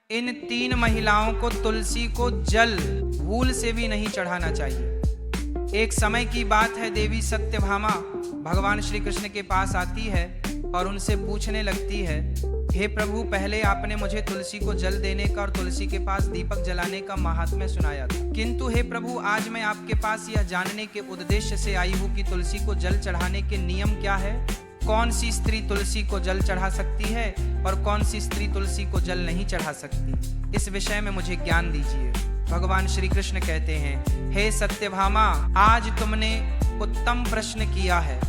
इन 3 महिलाओं को तुलसी को जल भूल से भी नहीं चढ़ाना चाहिए। एक समय की बात है, देवी सत्यभामा भगवान श्री कृष्ण के पास आती है और उनसे पूछने लगती है, हे प्रभु, पहले आपने मुझे तुलसी को जल देने का और तुलसी के पास दीपक जलाने का महात्म्य सुनाया था, किंतु हे प्रभु, आज मैं आपके पास यह जानने के उद्देश्य से आई हूँ कि तुलसी को जल चढ़ाने के नियम क्या है, कौन सी स्त्री तुलसी को जल चढ़ा सकती है और कौन सी स्त्री तुलसी को जल नहीं चढ़ा सकती, इस विषय में मुझे ज्ञान दीजिए। भगवान श्री कृष्ण कहते हैं, हे सत्यभामा, आज तुमने उत्तम प्रश्न किया है।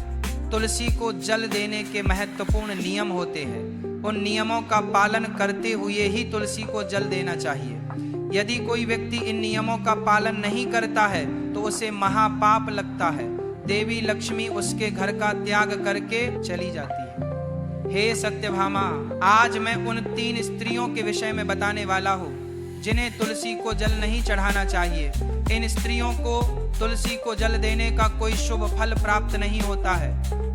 तुलसी को जल देने के महत्वपूर्ण नियम होते हैं, उन नियमों का पालन करते हुए ही तुलसी को जल देना चाहिए। यदि कोई व्यक्ति इन नियमों का पालन नहीं करता है तो उसे महापाप लगता है, देवी लक्ष्मी उसके घर का त्याग करके चली जाती है। हे सत्यभामा, आज मैं उन 3 स्त्रियों के विषय में बताने वाला हूँ जिन्हें तुलसी को जल नहीं चढ़ाना चाहिए। इन स्त्रियों को तुलसी को जल देने का कोई शुभ फल प्राप्त नहीं होता है,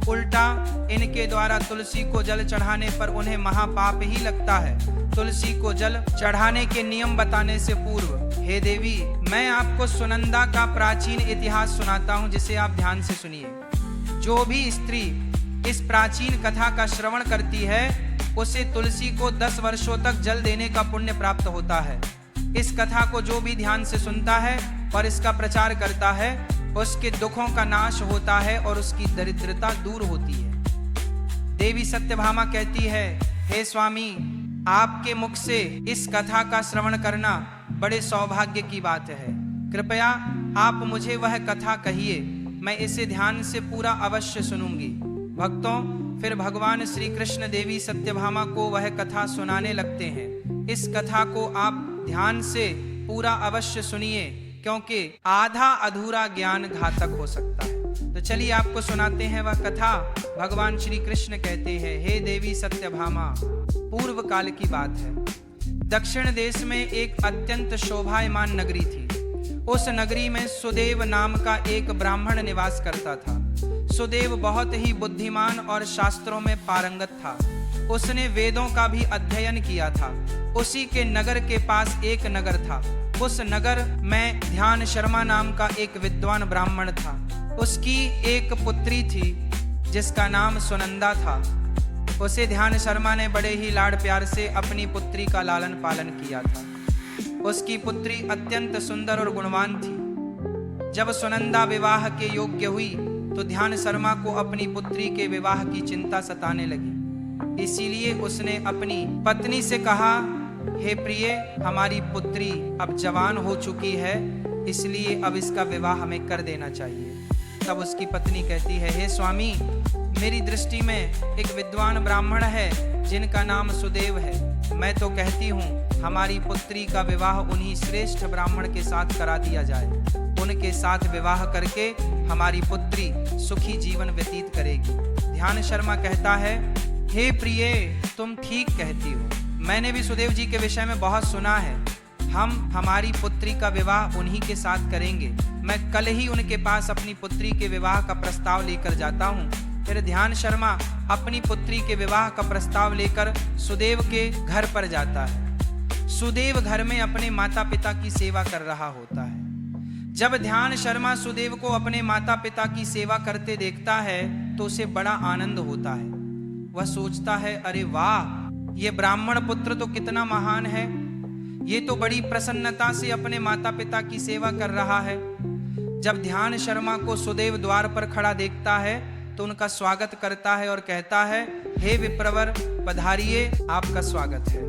उल्टा इनके द्वारा तुलसी को जल चढ़ाने पर उन्हें महापाप ही लगता है। तुलसी को जल चढ़ाने के नियम बताने से पूर्व, हे देवी, मैं आपको सुनंदा का प्राचीन इतिहास सुनाता हूँ, जिसे आप ध्यान से सुनिए। जो भी स्त्री इस प्राचीन कथा का श्रवण करती है उसे तुलसी को 10 वर्षों तक जल देने का पुण्य प्राप्त होता है। इस कथा को जो भी ध्यान से सुनता है और इसका प्रचार करता है उसके दुखों का नाश होता है और उसकी दरिद्रता दूर होती है। देवी सत्यभामा कहती है, हे स्वामी, आपके मुख से इस कथा का श्रवण करना बड़े सौभाग्य की बात है। कृपया आप मुझे वह कथा कहिए, मैं इसे ध्यान से पूरा अवश्य सुनूंगी। भक्तों, फिर भगवान श्री कृष्ण देवी सत्यभामा को वह कथा सुनाने लगते हैं। इस कथा को आप ध्यान से पूरा अवश्य सुनिए, क्योंकि आधा अधूरा ज्ञान घातक हो सकता है। तो चलिए आपको सुनाते हैं वह कथा। भगवान श्री कृष्ण कहते हैं, हे देवी सत्यभामा, पूर्व काल की बात है। दक्षिण देश में एक अत्यंत शोभायमान नगरी थी। उस नगरी में सुदेव नाम का एक ब्राह्मण निवास करता था। सुदेव बहुत ही बुद्धिमान और शास्त्रों में पारंगत था। उसने वेदों का भी अध्ययन किया था। उसी के नगर के पास एक नगर था। उस नगर में ध्यान शर्मा नाम का एक विद्वान ब्राह्मण था। उसकी एक पुत्री थी जिसका नाम सुनंदा था। उसे ध्यान शर्मा ने बड़े ही लाड़ प्यार से अपनी पुत्री का लालन पालन किया था। उसकी पुत्री अत्यंत सुंदर और गुणवान थी। जब सुनंदा विवाह के योग्य हुई तो ध्यान शर्मा को अपनी पुत्री के विवाह की चिंता सताने लगी। इसीलिए उसने अपनी पत्नी से कहा, हे प्रिय, हमारी पुत्री अब जवान हो चुकी है, इसलिए अब इसका विवाह हमें कर देना चाहिए। तब उसकी पत्नी कहती है, हे स्वामी, मेरी दृष्टि में एक विद्वान ब्राह्मण है जिनका नाम सुदेव है। मैं तो कहती हूँ हमारी पुत्री का विवाह उन्हीं श्रेष्ठ ब्राह्मण के साथ करा दिया जाए। उनके साथ विवाह करके हमारी पुत्री सुखी जीवन व्यतीत करेगी। ध्यान शर्मा कहता है, हे प्रिय, तुम ठीक कहती हो। मैंने भी सुदेव जी के विषय में बहुत सुना है। हम हमारी पुत्री का विवाह उन्हीं के साथ करेंगे। मैं कल ही उनके पास अपनी पुत्री के विवाह का प्रस्ताव लेकर जाता हूँ। फिर ध्यान शर्मा अपनी पुत्री के विवाह का प्रस्ताव लेकर सुदेव के घर पर जाता है। सुदेव घर में अपने माता पिता की सेवा कर रहा होता है। जब ध्यान शर्मा सुदेव को अपने माता पिता की सेवा करते देखता है तो उसे बड़ा आनंद होता है। वह सोचता है, अरे वाह, ये ब्राह्मण पुत्र तो कितना महान है। ये तो बड़ी प्रसन्नता से अपने माता पिता की सेवा कर रहा है। जब ध्यान शर्मा को सुदेव द्वार पर खड़ा देखता है तो उनका स्वागत करता है और कहता है, हे विप्रवर, पधारिए, आपका स्वागत है।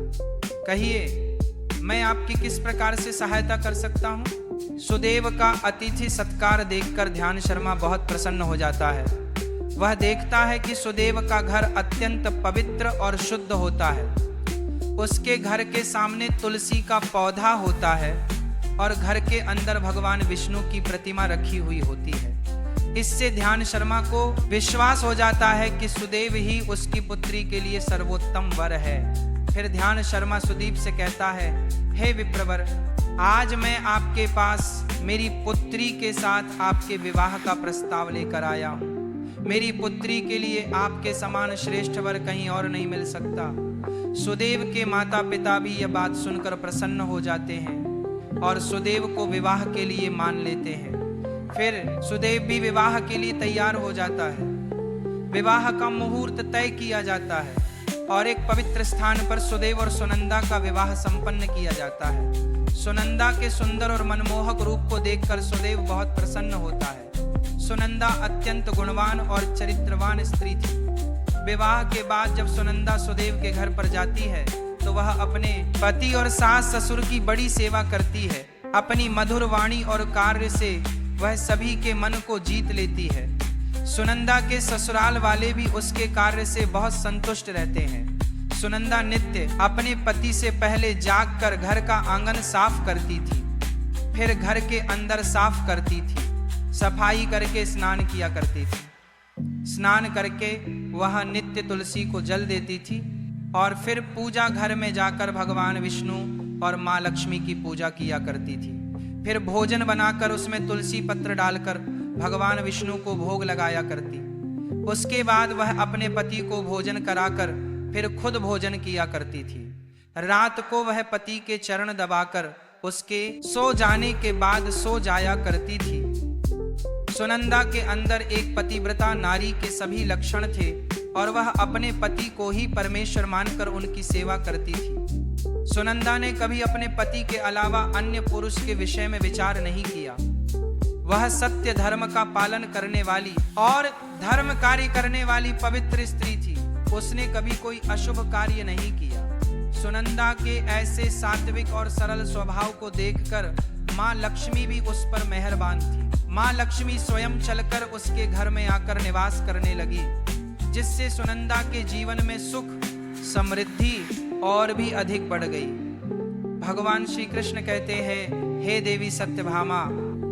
कहिए, मैं आपकी किस प्रकार से सहायता कर सकता हूँ। सुदेव का अतिथि सत्कार देखकर ध्यान शर्मा बहुत प्रसन्न हो जाता है। वह देखता है कि सुदेव का घर अत्यंत पवित्र और शुद्ध होता है। उसके घर के सामने तुलसी का पौधा होता है और घर के अंदर भगवान विष्णु की प्रतिमा रखी हुई होती है। इससे ध्यान शर्मा को विश्वास हो जाता है कि सुदेव ही उसकी पुत्री के लिए सर्वोत्तम वर है। फिर ध्यान शर्मा सुदीप से कहता है, हे विप्रवर, आज मैं आपके पास मेरी पुत्री के साथ आपके विवाह का प्रस्ताव लेकर आया हूँ। मेरी पुत्री के लिए आपके समान श्रेष्ठ वर कहीं और नहीं मिल सकता। सुदेव के माता पिता भी यह बात सुनकर प्रसन्न हो जाते हैं और सुदेव को विवाह के लिए मान लेते हैं। फिर सुदेव भी विवाह के लिए तैयार हो जाता है। विवाह का मुहूर्त तय किया जाता है और एक पवित्र स्थान पर सुदेव और सुनंदा का विवाह संपन्न किया जाता है। सुनंदा के सुंदर और मनमोहक रूप को देखकर सुदेव बहुत प्रसन्न होता है। सुनंदा अत्यंत गुणवान और चरित्रवान स्त्री थी। विवाह के बाद जब सुनंदा सुदेव के घर पर जाती है तो वह अपने पति और सास ससुर की बड़ी सेवा करती है। अपनी मधुर वाणी और कार्य से वह सभी के मन को जीत लेती है। सुनंदा के ससुराल वाले भी उसके कार्य से बहुत संतुष्ट रहते हैं। सुनंदा नित्य अपने पति से पहले जागकर घर का आंगन साफ करती थी, फिर घर के अंदर साफ करती थी, सफाई करके स्नान किया करती थी। स्नान करके वह नित्य तुलसी को जल देती थी और फिर पूजा घर में जाकर भगवान विष्णु और माँ लक्ष्मी की पूजा किया करती थी। फिर भोजन बनाकर उसमें तुलसी पत्र डालकर भगवान विष्णु को भोग लगाया करती। उसके बाद वह अपने पति को भोजन कराकर फिर खुद भोजन किया करती थी। रात को वह पति के चरण दबाकर उसके सो जाने के बाद सो जाया करती थी। सुनंदा के अंदर एक पतिव्रता नारी के सभी लक्षण थे और वह अपने पति को ही परमेश्वर मानकर उनकी सेवा करती थी। सुनंदा ने कभी अपने पति के अलावा अन्य पुरुष के विषय में विचार नहीं किया। वह सत्य धर्म का पालन करने वाली और धर्म कार्य करने वाली पवित्र स्त्री थी। उसने कभी कोई अशुभ कार्य नहीं किया। सुनंदा के ऐसे सात्विक और सरल स्वभाव को देखकर माँ लक्ष्मी भी उस पर मेहरबान थी। माँ लक्ष्मी स्वयं चलकर उसके घर में आकर निवास करने लगी, जिससे सुनंदा के जीवन में सुख समृद्धि और भी अधिक बढ़ गई। भगवान श्री कृष्ण कहते हैं, हे देवी सत्यभामा,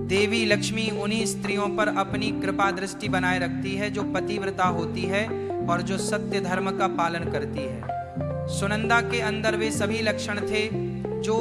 देवी लक्ष्मी उन्हीं स्त्रियों पर अपनी कृपा दृष्टि बनाए रखती है जो पतिव्रता होती है और जो सत्य धर्म का पालन करती है। सुनंदा के अंदर वे सभी लक्षण थे जो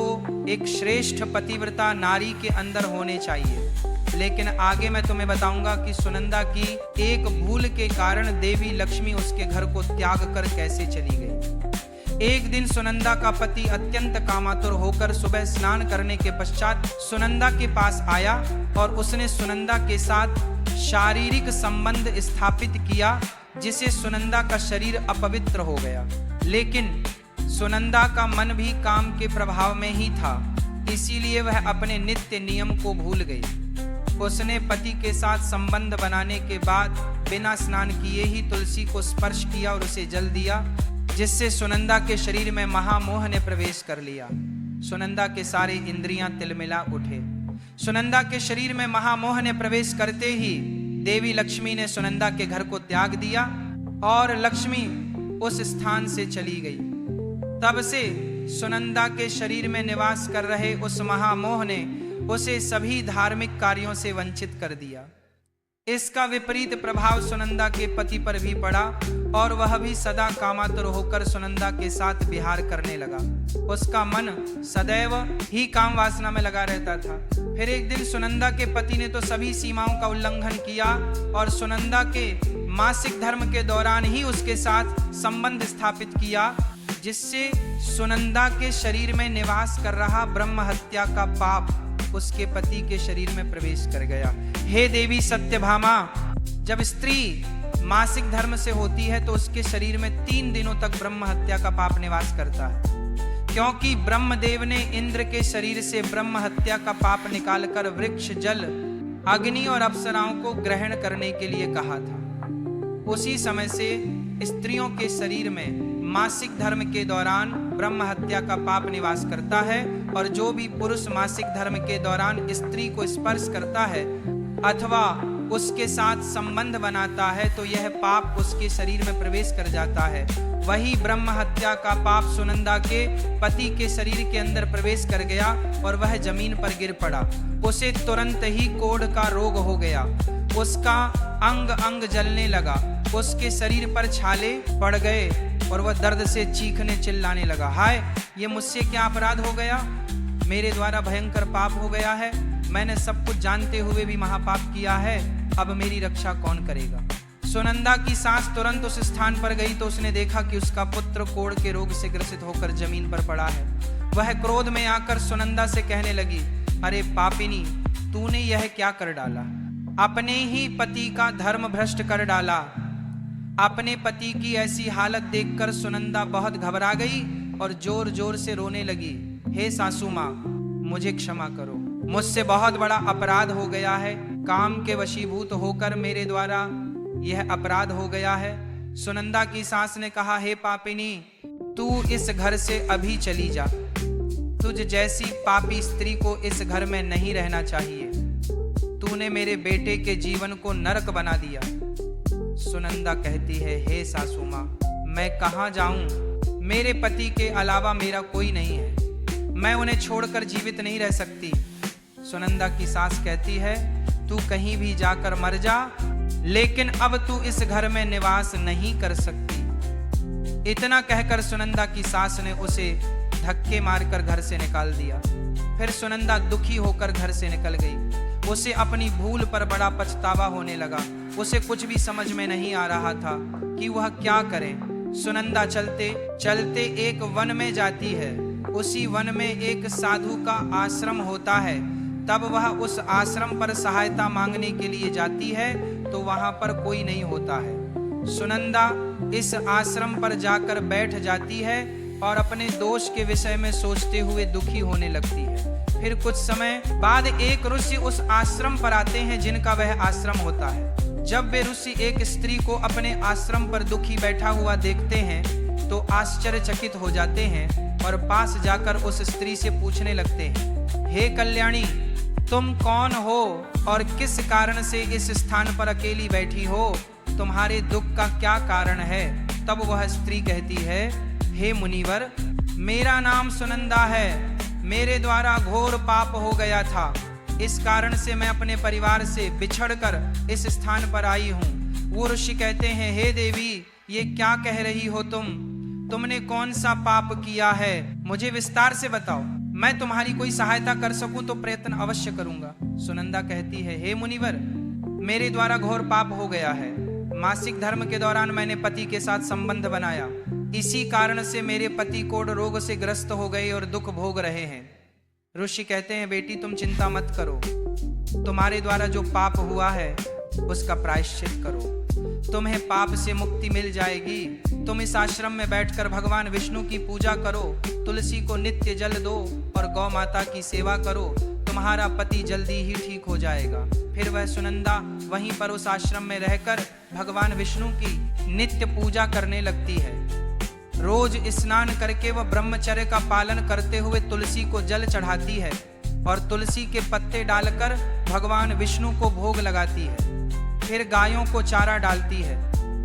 एक श्रेष्ठ पतिव्रता नारी के अंदर होने चाहिए। लेकिन आगे मैं तुम्हें बताऊंगा कि सुनंदा की एक भूल के कारण देवी लक्ष्मी उसके घर को त्याग कर कैसे चली गई। एक दिन सुनंदा का पति अत्यंत कामातुर होकर सुबह स्नान करने के पश्चात सुनंदा के पास आया और उसने सुनंदा के साथ शारीरिक संबंध स्थापित किया, जिससे सुनंदा का शरीर अपवित्र हो गया। लेकिन सुनंदा का मन भी काम के प्रभाव में ही था, इसीलिए वह अपने नित्य नियम को भूल गई। उसने पति के साथ संबंध बनाने के बाद बिना स्नान किए ही तुलसी को स्पर्श किया और उसे जल दिया, जिससे सुनंदा के शरीर में महामोह ने प्रवेश कर लिया। सुनंदा के सारे इंद्रियां तिलमिला उठे। सुनंदा के शरीर में महामोह ने प्रवेश करते ही देवी लक्ष्मी ने सुनंदा के घर को त्याग दिया और लक्ष्मी उस स्थान से चली गई। तब से सुनंदा के शरीर में निवास कर रहे उस महामोह ने उसे सभी धार्मिक कार्यों से वंचित कर दिया। इसका विपरीत प्रभाव सुनंदा के पति पर भी पड़ा और वह भी सदा कामातुर होकर सुनंदा के साथ विहार करने लगा। उसका मन सदैव ही काम वासना में लगा रहता था। फिर एक दिन सुनंदा के पति ने तो सभी सीमाओं का उल्लंघन किया और सुनंदा के मासिक धर्म के दौरान ही उसके साथ संबंध स्थापित किया, जिससे सुनंदा के शरीर में निवास कर रहा ब्रह्म हत्या का पाप उसके पति के शरीर में प्रवेश कर गया। हे देवी सत्यभामा, जब स्त्री मासिक धर्म से होती है तो उसके शरीर में 3 दिनों तक ब्रह्म हत्या का पाप निवास करता है, क्योंकि ब्रह्मदेव ने इंद्र के शरीर से ब्रह्म हत्या का पाप निकालकर वृक्ष, जल, अग्नि और अप्सराओं को ग्रहण करने के लिए कहा था। उसी समय से स्त्रियों के शरीर में मासिक धर्म के दौरान ब्रह्म हत्या का पाप निवास करता है और जो भी पुरुष मासिक धर्म के दौरान स्त्री को स्पर्श करता है अथवा उसके साथ संबंध बनाता है तो यह पाप उसके शरीर में प्रवेश कर जाता है। वही ब्रह्म हत्या का पाप सुनंदा के पति के शरीर के अंदर प्रवेश कर गया और वह जमीन पर गिर पड़ा। उसे तुरंत ही कोढ़ का रोग हो गया। उसका अंग अंग जलने लगा, उसके शरीर पर छाले पड़ गए और वह दर्द से चीखने चिल्लाने लगा, हाय, ये मुझसे क्या अपराध हो गया, मेरे द्वारा भयंकर पाप हो गया है, मैंने सब कुछ जानते हुए भी महापाप किया है, अब मेरी रक्षा कौन करेगा। सुनंदा की सास तुरंत उस स्थान पर गई तो उसने देखा कि उसका पुत्र कोढ़ के रोग से ग्रसित होकर जमीन पर पड़ा है। वह क्रोध में आकर सुनंदा से कहने लगी, अरे पापिनी, तूने यह क्या कर डाला? अपने ही पति का धर्म भ्रष्ट कर डाला। अपने पति की ऐसी हालत देखकर सुनंदा बहुत घबरा गई और जोर जोर से रोने लगी, हे सासू माँ, मुझे क्षमा करो, मुझसे बहुत बड़ा अपराध हो गया है। काम के वशीभूत होकर मेरे द्वारा यह अपराध हो गया है। सुनंदा की सास ने कहा, हे पापिनी, तू इस घर से अभी चली जा। तुझ जैसी पापी स्त्री को इस घर में नहीं रहना चाहिए। तूने मेरे बेटे के जीवन को नरक बना दिया। सुनंदा कहती है, हे सासू माँ, मैं कहाँ जाऊं? मेरे पति के अलावा मेरा कोई नहीं है। मैं उन्हें छोड़कर जीवित नहीं रह सकती। सुनंदा की सास कहती है, तू कहीं भी जाकर मर जा, लेकिन अब तू इस घर में निवास नहीं कर सकती। इतना कहकर सुनंदा की सास ने उसे धक्के मारकर घर से निकाल दिया। फिर सुनंदा दुखी होकर घर से निकल गई। उसे अपनी भूल पर बड़ा पछतावा होने लगा। उसे कुछ भी समझ में नहीं आ रहा था कि वह क्या करे। सुनंदा चलते चलते एक वन में जाती है। उसी वन में एक साधु का आश्रम होता है। तब वह उस आश्रम पर सहायता मांगने के लिए जाती है तो वहां पर कोई नहीं होता है। सुनंदा इस आश्रम पर जाकर बैठ जाती है और अपने दोष के विषय में सोचते हुए दुखी होने लगती है। फिर कुछ समय बाद एक ऋषि उस आश्रम पर आते हैं जिनका वह आश्रम होता है। जब वे ऋषि एक स्त्री को अपने आश्रम पर दुखी बैठा हुआ देखते हैं तो आश्चर्यचकित हो जाते हैं और पास जाकर उस स्त्री से पूछने लगते हैं, हे कल्याणी, तुम कौन हो और किस कारण से इस स्थान पर अकेली बैठी हो? तुम्हारे दुख का क्या कारण है? तब वह स्त्री कहती है, हे मुनिवर, मेरा नाम सुनंदा है। मेरे द्वारा घोर पाप हो गया था। इस कारण से मैं अपने परिवार से बिछड़कर इस स्थान पर आई हूँ। वो ऋषि कहते हैं, हे देवी, ये क्या कह रही हो तुमने कौन सा पाप किया है? मुझे विस्तार से बताओ। मैं तुम्हारी कोई सहायता कर सकूं तो प्रयत्न अवश्य करूंगा। सुनंदा कहती है, हे मुनिवर, मेरे द्वारा घोर पाप हो गया है। मासिक धर्म के दौरान मैंने पति के साथ संबंध बनाया। इसी कारण से मेरे पति कोढ़ रोग से ग्रस्त हो गए और दुख भोग रहे हैं। ऋषि कहते हैं, बेटी, तुम चिंता मत करो। तुम्हारे द्वारा जो पाप हुआ है उसका प्रायश्चित करो। तुम्हें पाप से मुक्ति मिल जाएगी। तुम इस आश्रम में बैठकर भगवान विष्णु की पूजा करो, तुलसी को नित्य जल दो और गौ माता की सेवा करो। तुम्हारा पति जल्दी ही ठीक हो जाएगा। फिर वह सुनंदा वहीं पर उस आश्रम में रहकर भगवान विष्णु की नित्य पूजा करने लगती है। रोज स्नान करके वह ब्रह्मचर्य का पालन करते हुए तुलसी को जल चढ़ाती है और तुलसी के पत्ते डालकर भगवान विष्णु को भोग लगाती है। फिर गायों को चारा डालती है,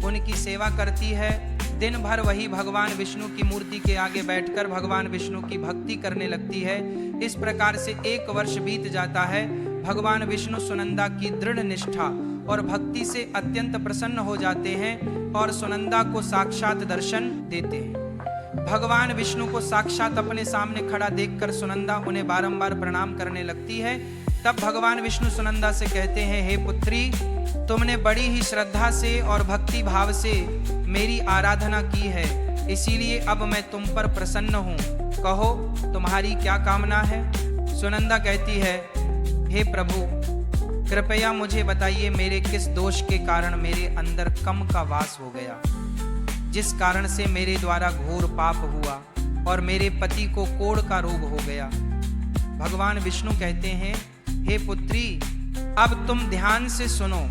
उनकी सेवा करती है। दिन भर वही भगवान विष्णु की मूर्ति के आगे बैठकर भगवान विष्णु की भक्ति करने लगती है। इस प्रकार से 1 वर्ष बीत जाता है। भगवान विष्णु सुनंदा की दृढ़ निष्ठा और भक्ति से अत्यंत प्रसन्न हो जाते हैं और सुनंदा को साक्षात दर्शन देते हैं। भगवान विष्णु को साक्षात अपने सामने खड़ा देखकर सुनंदा उन्हें बारंबार प्रणाम करने लगती है। तब भगवान विष्णु सुनंदा से कहते हैं, हे पुत्री, तुमने बड़ी ही श्रद्धा से और भक्ति भाव से मेरी आराधना की है, इसीलिए अब मैं तुम पर प्रसन्न हूँ। कहो, तुम्हारी क्या कामना है? सुनंदा कहती है, हे प्रभु, कृपया मुझे बताइए, मेरे किस दोष के कारण मेरे अंदर कम का वास हो गया, जिस कारण से मेरे द्वारा घोर पाप हुआ और मेरे पति को कोढ़ का रोग हो गया। भगवान विष्णु कहते हैं, हे पुत्री, अब तुम ध्यान से सुनो।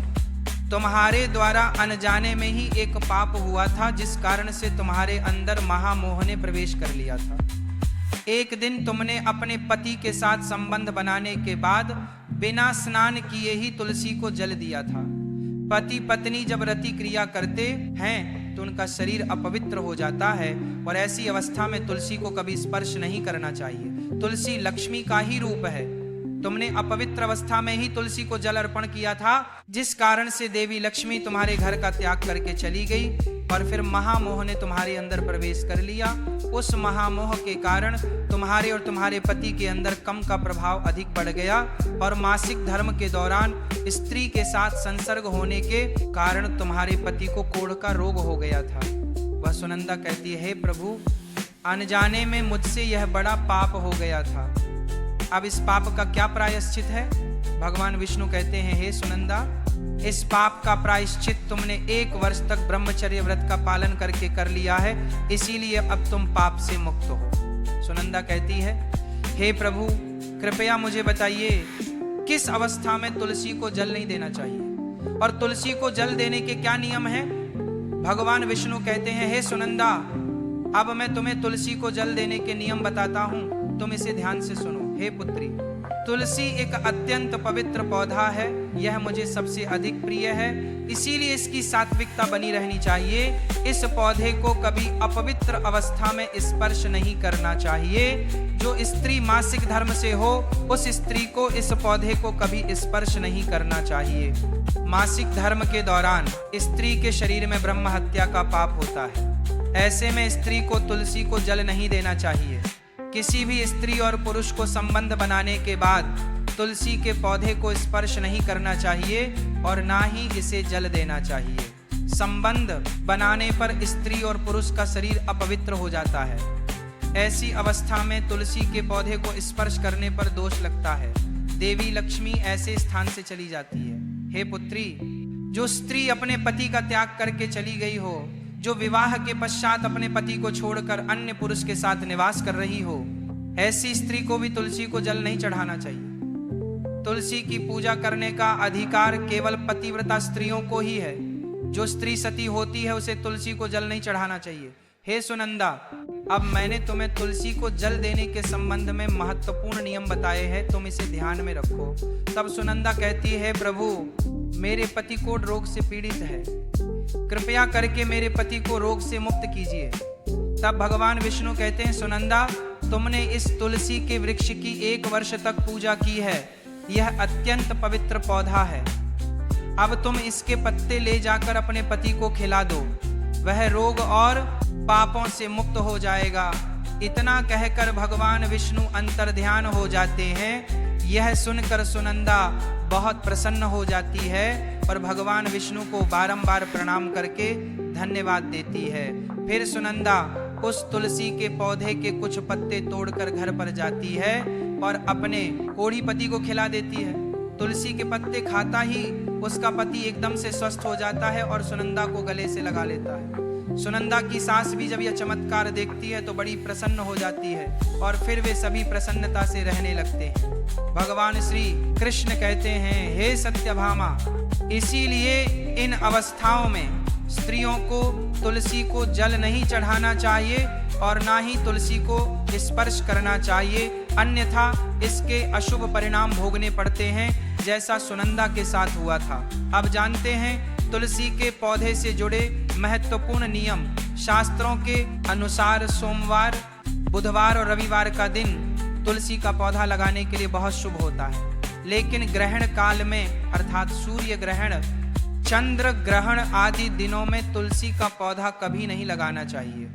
तुम्हारे द्वारा अनजाने में ही एक पाप हुआ था, जिस कारण से तुम्हारे अंदर महामोह ने प्रवेश कर लिया था। एक दिन तुमने अपने पति के साथ संबंध बनाने के बाद बिना स्नान किए ही तुलसी को जल दिया था। पति पत्नी जब रति क्रिया करते हैं तो उनका शरीर अपवित्र हो जाता है और ऐसी अवस्था में तुलसी को कभी स्पर्श नहीं करना चाहिए। तुलसी लक्ष्मी का ही रूप है। तुमने अपवित्र अवस्था में ही तुलसी को जल अर्पण किया था, जिस कारण से देवी लक्ष्मी तुम्हारे घर का त्याग करके चली गई और फिर महामोह ने तुम्हारे अंदर प्रवेश कर लिया उस महामोह के कारण तुम्हारे और तुम्हारे पति के अंदर काम का प्रभाव अधिक बढ़ गया और मासिक धर्म के दौरान स्त्री के साथ संसर्ग होने के कारण तुम्हारे पति को कोढ़ का रोग हो गया था। वह सुनंदा कहती है, हे प्रभु, अनजाने में मुझसे यह बड़ा पाप हो गया था। अब इस पाप का क्या प्रायश्चित है? भगवान विष्णु कहते हैं, हे सुनंदा, इस पाप का प्रायश्चित तुमने 1 वर्ष तक ब्रह्मचर्य व्रत का पालन करके कर लिया है, इसीलिए अब तुम पाप से मुक्त हो। सुनंदा कहती है, हे प्रभु, कृपया मुझे बताइए किस अवस्था में तुलसी को जल नहीं देना चाहिए और तुलसी को जल देने के क्या नियम हैं? भगवान विष्णु कहते हैं, हे सुनंदा, अब मैं तुम्हें तुलसी को जल देने के नियम बताता हूं, तुम इसे ध्यान से सुनो। हे पुत्री, तुलसी एक अत्यंत पवित्र पौधा है, यह मुझे सबसे अधिक प्रिय है, इसीलिए इसकी सात्विकता बनी रहनी चाहिए। इस पौधे को कभी अपवित्र अवस्था में स्पर्श नहीं करना चाहिए। जो स्त्री मासिक धर्म से हो, उस स्त्री को इस पौधे को कभी स्पर्श नहीं करना चाहिए। मासिक धर्म के दौरान स्त्री के शरीर में ब्रह्म हत्या का पाप होता है। ऐसे में स्त्री को तुलसी को जल नहीं देना चाहिए। किसी भी स्त्री और पुरुष को संबंध बनाने के बाद तुलसी के पौधे को स्पर्श नहीं करना चाहिए और ना ही इसे जल देना चाहिए। संबंध बनाने पर स्त्री और पुरुष का शरीर अपवित्र हो जाता है। ऐसी अवस्था में तुलसी के पौधे को स्पर्श करने पर दोष लगता है। देवी लक्ष्मी ऐसे स्थान से चली जाती है। हे पुत्री, जो स्त्री अपने पति का त्याग करके चली गई हो, जो विवाह के पश्चात अपने पति को छोड़कर अन्य पुरुष के साथ निवास कर रही हो, ऐसी स्त्री को भी तुलसी को जल नहीं चढ़ाना चाहिए। तुलसी की पूजा करने का अधिकार केवल पतिव्रता स्त्रियों को ही है। जो स्त्री सती होती है उसे तुलसी को जल नहीं चढ़ाना चाहिए। हे सुनंदा, अब मैंने तुम्हें तुलसी को जल देने के संबंध में महत्वपूर्ण नियम बताए हैं, तुम इसे ध्यान में रखो। तब सुनंदा कहती है, प्रभु, मेरे पति को रोग से पीड़ित है, कृपया करके मेरे पति को रोग से मुक्त कीजिए। तब भगवान विष्णु कहते हैं, सुनंदा, तुमने इस तुलसी के वृक्ष की 1 वर्ष तक पूजा की है, यह अत्यंत पवित्र पौधा है। अब तुम इसके पत्ते ले जाकर अपने पति को खिला दो, वह रोग और पापों से मुक्त हो जाएगा। इतना कहकर भगवान विष्णु अंतर्ध्यान हो जाते हैं। यह सुनकर सुनंदा बहुत प्रसन्न हो जाती है और भगवान विष्णु को बारंबार प्रणाम करके धन्यवाद देती है। फिर सुनंदा उस तुलसी के पौधे के कुछ पत्ते तोड़कर घर पर जाती है और अपने कोढ़ी पति को खिला देती है। तुलसी के पत्ते खाता ही उसका पति एकदम से स्वस्थ हो जाता है और सुनंदा को गले से लगा लेता है। सुनंदा की सास भी जब यह चमत्कार देखती है तो बड़ी प्रसन्न हो जाती है और फिर वे सभी प्रसन्नता से रहने लगते हैं। भगवान श्री कृष्ण कहते हैं, हे सत्यभामा, इसीलिए इन अवस्थाओं में स्त्रियों को तुलसी को जल नहीं चढ़ाना चाहिए और ना ही तुलसी को स्पर्श करना चाहिए, अन्यथा इसके अशुभ परिणाम भोगने पड़ते हैं, जैसा सुनंदा के साथ हुआ था। अब जानते हैं तुलसी के पौधे से जुड़े महत्वपूर्ण नियम। शास्त्रों के अनुसार सोमवार, बुधवार और रविवार का दिन तुलसी का पौधा लगाने के लिए बहुत शुभ होता है, लेकिन ग्रहण काल में अर्थात सूर्य ग्रहण, चंद्र ग्रहण आदि दिनों में तुलसी का पौधा कभी नहीं लगाना चाहिए।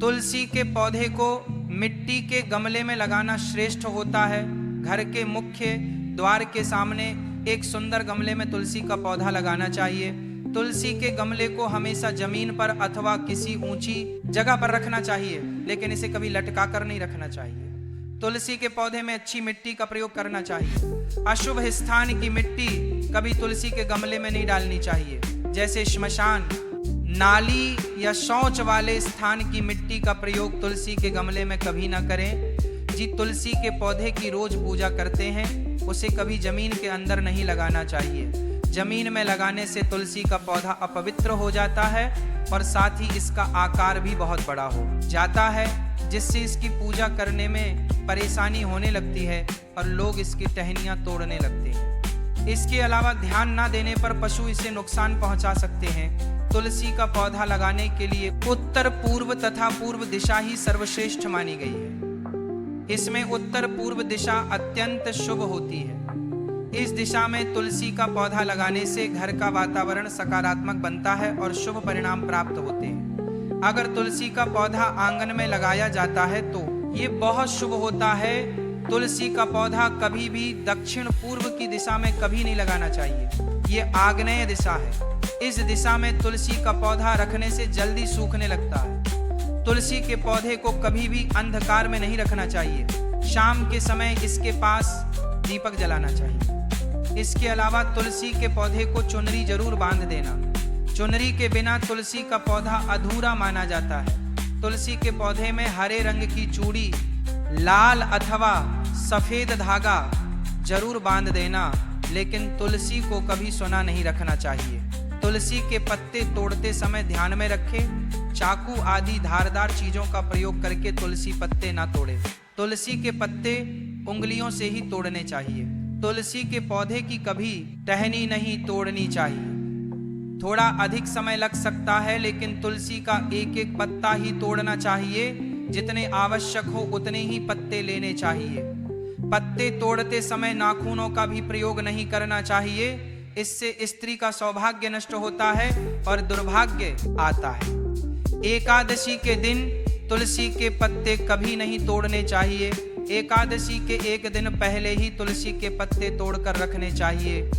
तुलसी के पौधे को मिट्टी के गमले में लगाना श्रेष्ठ होता है। घर के मुख्य द्वार के सामने एक सुंदर गमले में तुलसी का पौधा लगाना चाहिए। तुलसी के गमले को हमेशा जमीन पर अथवा किसी ऊंची जगह पर रखना चाहिए, लेकिन इसे कभी लटका कर नहीं रखना चाहिए। तुलसी के पौधे में अच्छी मिट्टी का प्रयोग करना चाहिए। अशुभ स्थान की मिट्टी कभी तुलसी के गमले में नहीं डालनी चाहिए, जैसे श्मशान, नाली या शौच वाले स्थान की मिट्टी का प्रयोग तुलसी के गमले में कभी ना करें। जी तुलसी के पौधे की रोज पूजा करते हैं, उसे कभी जमीन के अंदर नहीं लगाना चाहिए। जमीन में लगाने से तुलसी का पौधा अपवित्र हो जाता है और साथ ही इसका आकार भी बहुत बड़ा हो जाता है, जिससे इसकी पूजा करने में परेशानी होने लगती है और लोग इसकी टहनियाँ तोड़ने लगते हैं। इसके अलावा ध्यान न देने पर पशु इसे नुकसान पहुंचा सकते हैं। तुलसी का पौधा लगाने के लिए उत्तर पूर्व तथा पूर्व दिशा ही सर्वश्रेष्ठ मानी गई है। इसमें उत्तर पूर्व दिशा अत्यंत शुभ होती है। इस दिशा में तुलसी का पौधा लगाने से घर का वातावरण सकारात्मक बनता है और शुभ परिणाम प्राप्त होते हैं। अगर तुलसी का पौधा आंगन में लगाया जाता है तो ये बहुत शुभ होता है। तुलसी का पौधा कभी भी दक्षिण पूर्व की दिशा में कभी नहीं लगाना चाहिए। ये आग्नेय दिशा है। इस दिशा में तुलसी का पौधा रखने से जल्दी सूखने लगता है। तुलसी के पौधे को कभी भी अंधकार में नहीं रखना चाहिए। शाम के समय इसके पास दीपक जलाना चाहिए। इसके अलावा तुलसी के पौधे को चुनरी जरूर बांध देना। चुनरी के बिना तुलसी का पौधा अधूरा माना जाता है। तुलसी के पौधे में हरे रंग की चूड़ी, लाल अथवा सफेद धागा जरूर बांध देना, लेकिन तुलसी को कभी सुना नहीं रखना चाहिए। तुलसी के पत्ते तोड़ते समय ध्यान में रखें, चाकू आदि धारदार चीजों का प्रयोग करके तुलसी पत्ते ना तोड़े। तुलसी के पत्ते उंगलियों से ही तोड़ने चाहिए। तुलसी के पौधे की कभी टहनी नहीं तोड़नी चाहिए। थोड़ा अधिक समय लग सकता है, लेकिन तुलसी का एक एक पत्ता ही तोड़ना चाहिए। जितने आवश्यक हो उतने ही पत्ते लेने चाहिए। पत्ते तोड़ते समय नाखूनों का भी प्रयोग नहीं करना चाहिए। इससे स्त्री का सौभाग्य नष्ट होता है और दुर्भाग्य आता है। एकादशी के दिन तुलसी के पत्ते कभी नहीं तोड़ने चाहिए। एकादशी के एक दिन पहले ही तुलसी के पत्ते तोड़कर रखने चाहिए।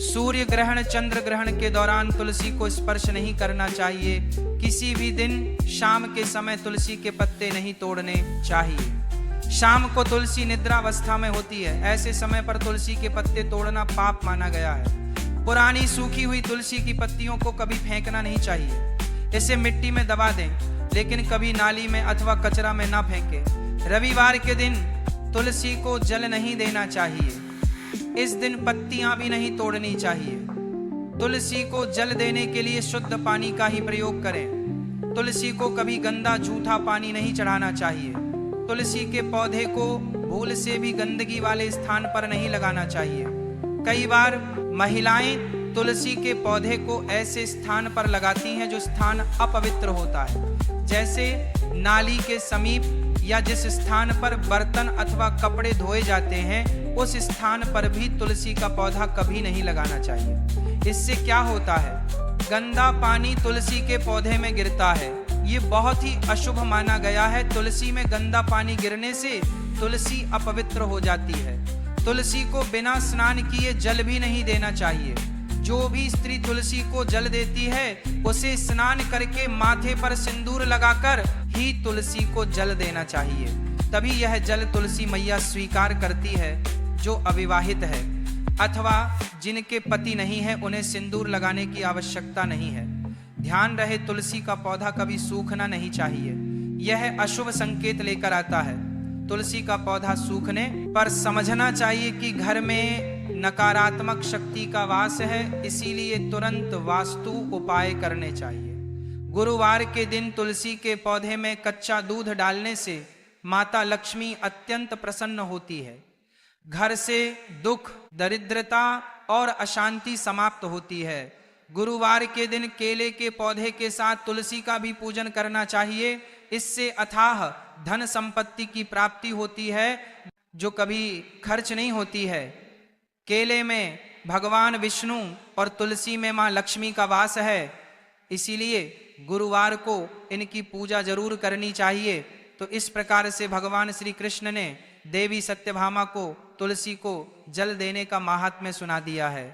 सूर्य ग्रहण, चंद्र ग्रहण के दौरान तुलसी को स्पर्श नहीं करना चाहिए। किसी भी दिन शाम के समय तुलसी के पत्ते नहीं तोड़ने चाहिए। शाम को तुलसी निद्रावस्था में होती है। ऐसे समय पर तुलसी के पत्ते तोड़ना पाप माना गया है। पुरानी सूखी हुई तुलसी की पत्तियों को कभी फेंकना नहीं चाहिए। इसे मिट्टी में दबा दें, लेकिन कभी नाली में अथवा कचरा में ना फेंकें। रविवार के दिन तुलसी को जल नहीं देना चाहिए। इस दिन पत्तियां भी नहीं तोड़नी चाहिए। तुलसी को जल देने के लिए शुद्ध पानी का ही प्रयोग करें। तुलसी को कभी गंदा झूठा पानी नहीं चढ़ाना चाहिए। तुलसी के पौधे को भूल से भी गंदगी वाले स्थान पर नहीं लगाना चाहिए। कई बार महिलाएं तुलसी के पौधे को ऐसे स्थान पर लगाती हैं जो स्थान अपवित्र होता है, जैसे नाली के समीप या जिस स्थान पर बर्तन अथवा कपड़े धोए जाते हैं, उस स्थान पर भी तुलसी का पौधा कभी नहीं लगाना चाहिए। इससे क्या होता है, गंदा पानी तुलसी के पौधे में गिरता है। ये बहुत ही अशुभ माना गया है। तुलसी में गंदा पानी गिरने से तुलसी अपवित्र हो जाती है। तुलसी को बिना स्नान किए जल भी नहीं देना चाहिए। जो भी स्त्री तुलसी को जल देती है, उसे स्नान करके माथे पर सिंदूर लगाकर ही तुलसी को जल देना चाहिए। तभी यह जल तुलसी मैया स्वीकार करती है। जो अविवाहित है अथवा जिनके पति नहीं है, उन्हें सिंदूर लगाने की आवश्यकता नहीं है। ध्यान रहे, तुलसी का पौधा कभी सूखना नहीं चाहिए। यह अशुभ संकेत लेकर आता है। तुलसी का पौधा सूखने पर समझना चाहिए कि घर में नकारात्मक शक्ति का वास है, इसीलिए तुरंत वास्तु उपाय करने चाहिए। गुरुवार के दिन तुलसी के पौधे में कच्चा दूध डालने से माता लक्ष्मी अत्यंत प्रसन्न होती है। घर से दुख, दरिद्रता और अशांति समाप्त होती है। गुरुवार के दिन केले के पौधे के साथ तुलसी का भी पूजन करना चाहिए। इससे अथाह धन संपत्ति की प्राप्ति होती है, जो कभी खर्च नहीं होती है। केले में भगवान विष्णु और तुलसी में मां लक्ष्मी का वास है, इसीलिए गुरुवार को इनकी पूजा जरूर करनी चाहिए। तो इस प्रकार से भगवान श्री कृष्ण ने देवी सत्यभामा को तुलसी को जल देने का महात्म्य सुना दिया है।